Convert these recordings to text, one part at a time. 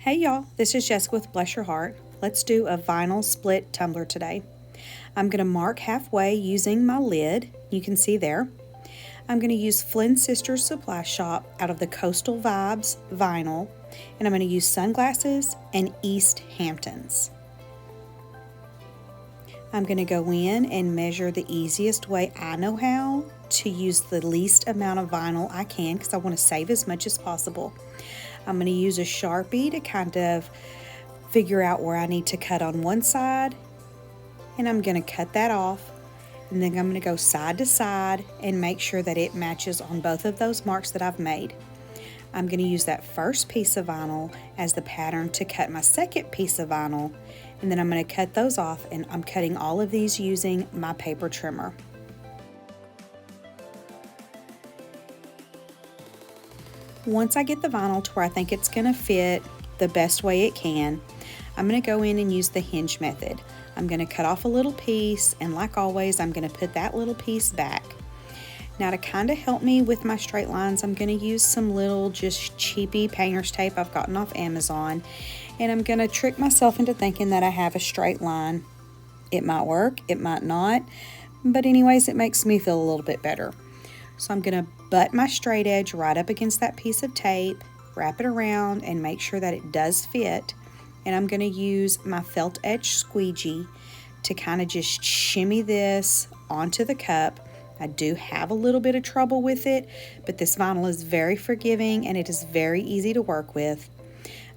Hey y'all, this is Jessica with Bless Your Heart. Let's do a vinyl split tumbler today. I'm going to mark halfway using my lid. You can see there. I'm going to use Flynn Sisters Supply Shop out of the Coastal Vibes vinyl, and I'm going to use sunglasses and East Hamptons. I'm going to go in and measure the easiest way I know how to use the least amount of vinyl I can because I want to save as much as possible. I'm going to use a Sharpie to kind of figure out where I need to cut on one side, and I'm going to cut that off, and then I'm going to go side to side and make sure that it matches on both of those marks that I've made. I'm going to use that first piece of vinyl as the pattern to cut my second piece of vinyl, and then I'm going to cut those off, and I'm cutting all of these using my paper trimmer. Once I get the vinyl to where I think it's going to fit the best way it can, I'm going to go in and use the hinge method. I'm going to cut off a little piece, and like always, I'm going to put that little piece back. Now, to kind of help me with my straight lines, I'm going to use some little just cheapy painter's tape I've gotten off Amazon, and I'm going to trick myself into thinking that I have a straight line. It might work, it might not, but anyways, it makes me feel a little bit better. So I'm going to butt my straight edge right up against that piece of tape, wrap it around, and make sure that it does fit. And I'm going to use my felt edge squeegee to kind of just shimmy this onto the cup. I do have a little bit of trouble with it, but this vinyl is very forgiving and it is very easy to work with.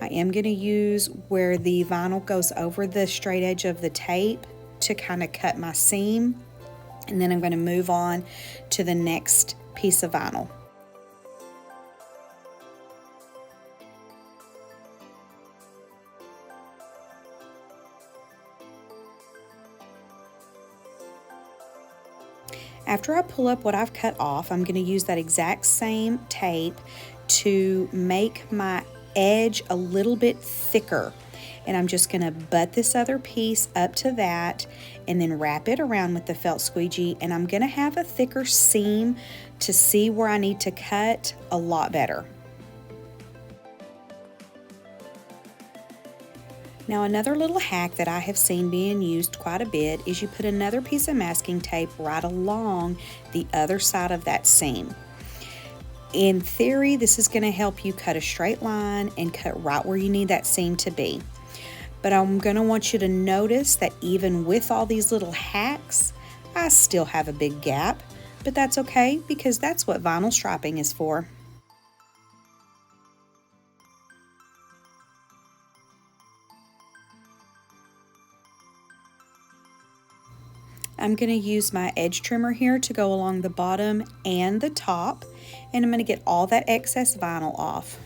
I am going to use where the vinyl goes over the straight edge of the tape to kind of cut my seam. And then I'm going to move on to the next piece of vinyl. After I pull up what I've cut off, I'm going to use that exact same tape to make my edge a little bit thicker. And I'm just going to butt this other piece up to that and then wrap it around with the felt squeegee, and I'm going to have a thicker seam to see where I need to cut a lot better. Now, another little hack that I have seen being used quite a bit is you put another piece of masking tape right along the other side of that seam. In theory, this is going to help you cut a straight line and cut right where you need that seam to be. But I'm going to want you to notice that even with all these little hacks, I still have a big gap, but that's okay because that's what vinyl striping is for. I'm going to use my edge trimmer here to go along the bottom and the top, and I'm going to get all that excess vinyl off.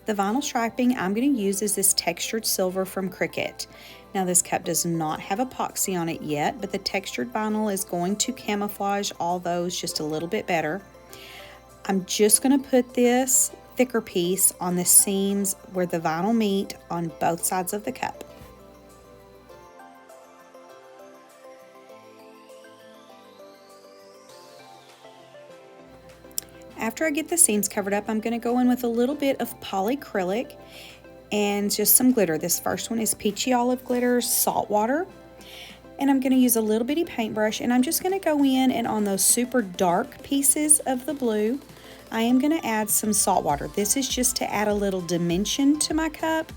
The vinyl striping I'm going to use is this textured silver from Cricut. Now, this cup does not have epoxy on it yet, but the textured vinyl is going to camouflage all those just a little bit better. I'm just going to put this thicker piece on the seams where the vinyl meet on both sides of the cup. After I get the seams covered up, I'm going to go in with a little bit of polyacrylic and just some glitter. This first one is Peachy Olive Glitter Saltwater. And I'm going to use a little bitty paintbrush, and I'm just going to go in and on those super dark pieces of the blue, I am going to add some salt water. This is just to add a little dimension to my cup.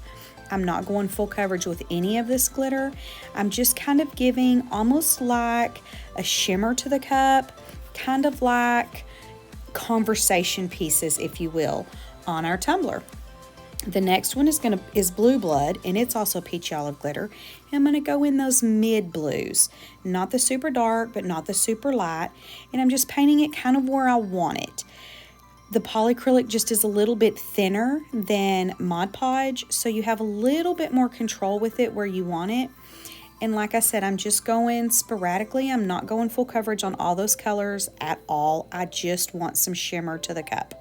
I'm not going full coverage with any of this glitter. I'm just kind of giving almost like a shimmer to the cup, kind of like conversation pieces, if you will, on our tumbler. The next one is Blue Blood, and it's also Peachy Olive Glitter. I'm going to go in those mid blues, not the super dark, but not the super light, and I'm just painting it kind of where I want it. The polyacrylic just is a little bit thinner than Mod Podge, so you have a little bit more control with it where you want it. And like I said, I'm just going sporadically. I'm not going full coverage on all those colors at all. I just want some shimmer to the cup.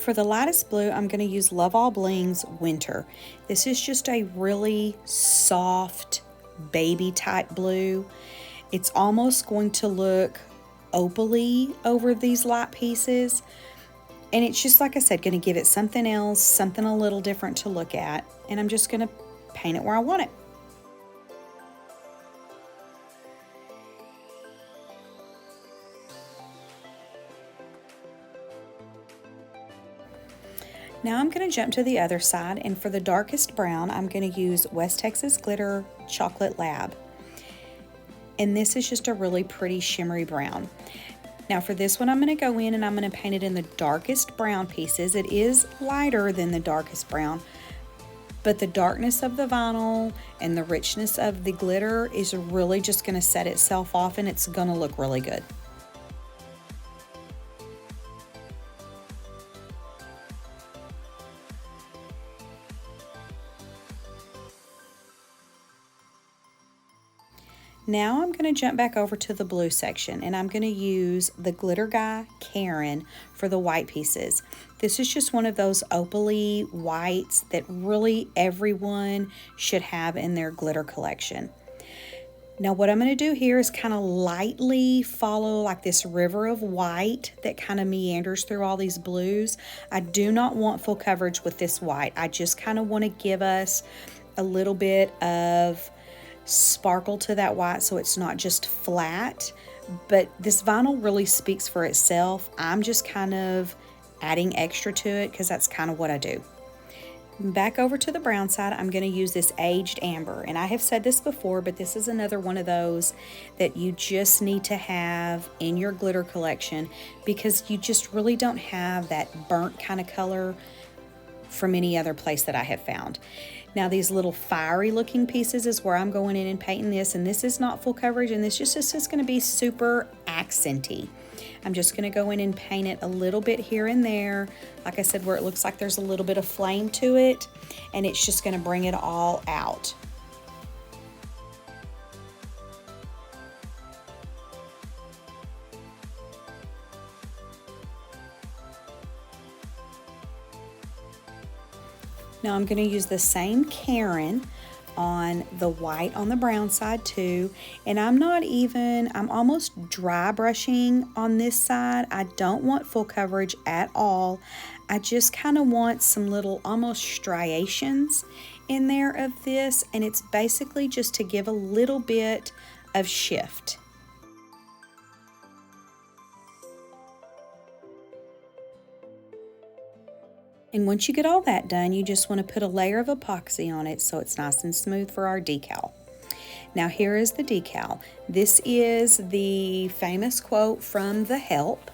For the lightest blue, I'm going to use Love All Bling's Winter. This is just a really soft baby type blue. It's almost going to look opaly over these light pieces. And it's just, like I said, going to give it something else, something a little different to look at. And I'm just going to paint it where I want it. Now I'm going to jump to the other side, and for the darkest brown, I'm going to use West Texas Glitter Chocolate Lab. And this is just a really pretty shimmery brown. Now for this one, I'm going to go in and I'm going to paint it in the darkest brown pieces. It is lighter than the darkest brown, but the darkness of the vinyl and the richness of the glitter is really just going to set itself off, and it's going to look really good. Now I'm going to jump back over to the blue section, and I'm going to use the Glitter Guy Karen for the white pieces. This is just one of those opaly whites that really everyone should have in their glitter collection. Now what I'm going to do here is kind of lightly follow like this river of white that kind of meanders through all these blues. I do not want full coverage with this white. I just kind of want to give us a little bit of sparkle to that white so it's not just flat, but this vinyl really speaks for itself. I'm just kind of adding extra to it because that's kind of what I do. Back over to the brown side, I'm going to use this aged amber, and I have said this before, but this is another one of those that you just need to have in your glitter collection because you just really don't have that burnt kind of color from any other place that I have found. Now these little fiery looking pieces is where I'm going in and painting this, and this is not full coverage, and this just is going to be super accenty. I'm just going to go in and paint it a little bit here and there, like I said, where it looks like there's a little bit of flame to it, and it's just going to bring it all out. Now I'm going to use the same Karen on the white on the brown side too, and I'm almost dry brushing on this side. I don't want full coverage at all. I just kind of want some little almost striations in there of this, and it's basically just to give a little bit of shift. And once you get all that done, you just want to put a layer of epoxy on it so it's nice and smooth for our decal. Now here is the decal. This is the famous quote from The Help,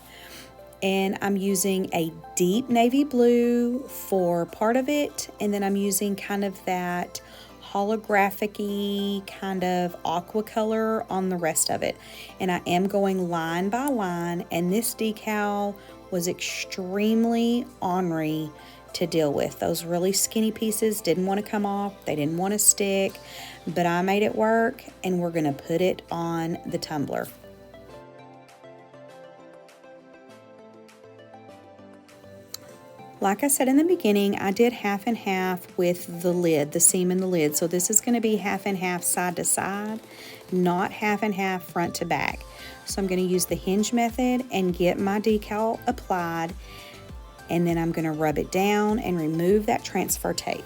and I'm using a deep navy blue for part of it, and then I'm using kind of that holographic-y kind of aqua color on the rest of it. And I am going line by line, and this decal was extremely ornery to deal with. Those really skinny pieces didn't want to come off, they didn't want to stick, but I made it work, and we're going to put it on the tumbler. Like I said in the beginning, I did half and half with the lid, the seam in the lid. So this is going to be half and half side to side, not half and half front to back. So I'm going to use the hinge method and get my decal applied, and then I'm going to rub it down and remove that transfer tape.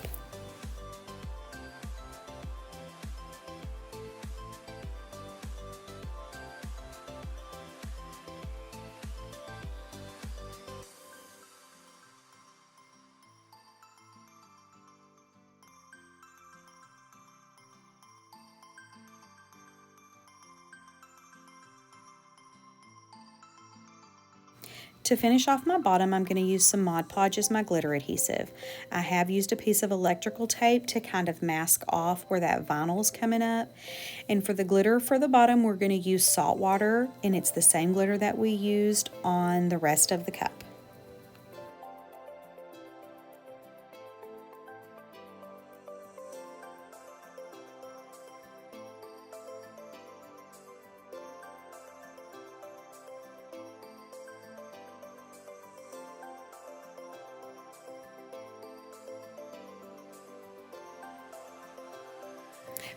To finish off my bottom, I'm going to use some Mod Podge as my glitter adhesive. I have used a piece of electrical tape to kind of mask off where that vinyl is coming up. And for the glitter for the bottom, we're going to use Saltwater, and it's the same glitter that we used on the rest of the cup.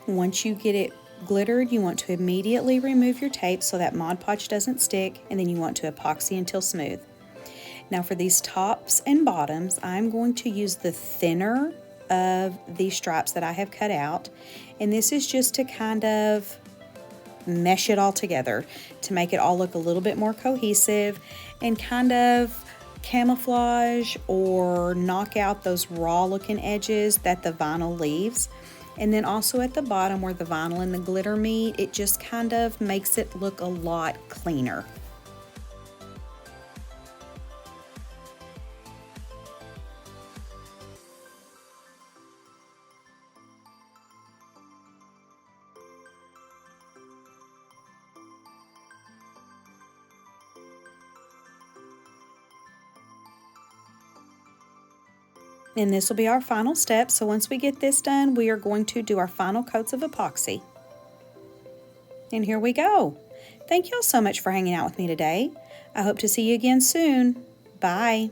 Once you get it glittered, you want to immediately remove your tape so that Mod Podge doesn't stick, and then you want to epoxy until smooth. Now for these tops and bottoms, I'm going to use the thinner of these stripes that I have cut out, and this is just to kind of mesh it all together to make it all look a little bit more cohesive and kind of camouflage or knock out those raw looking edges that the vinyl leaves. And then also at the bottom where the vinyl and the glitter meet, it just kind of makes it look a lot cleaner. And this will be our final step. So once we get this done, we are going to do our final coats of epoxy. And here we go. Thank y'all so much for hanging out with me today. I hope to see you again soon. Bye.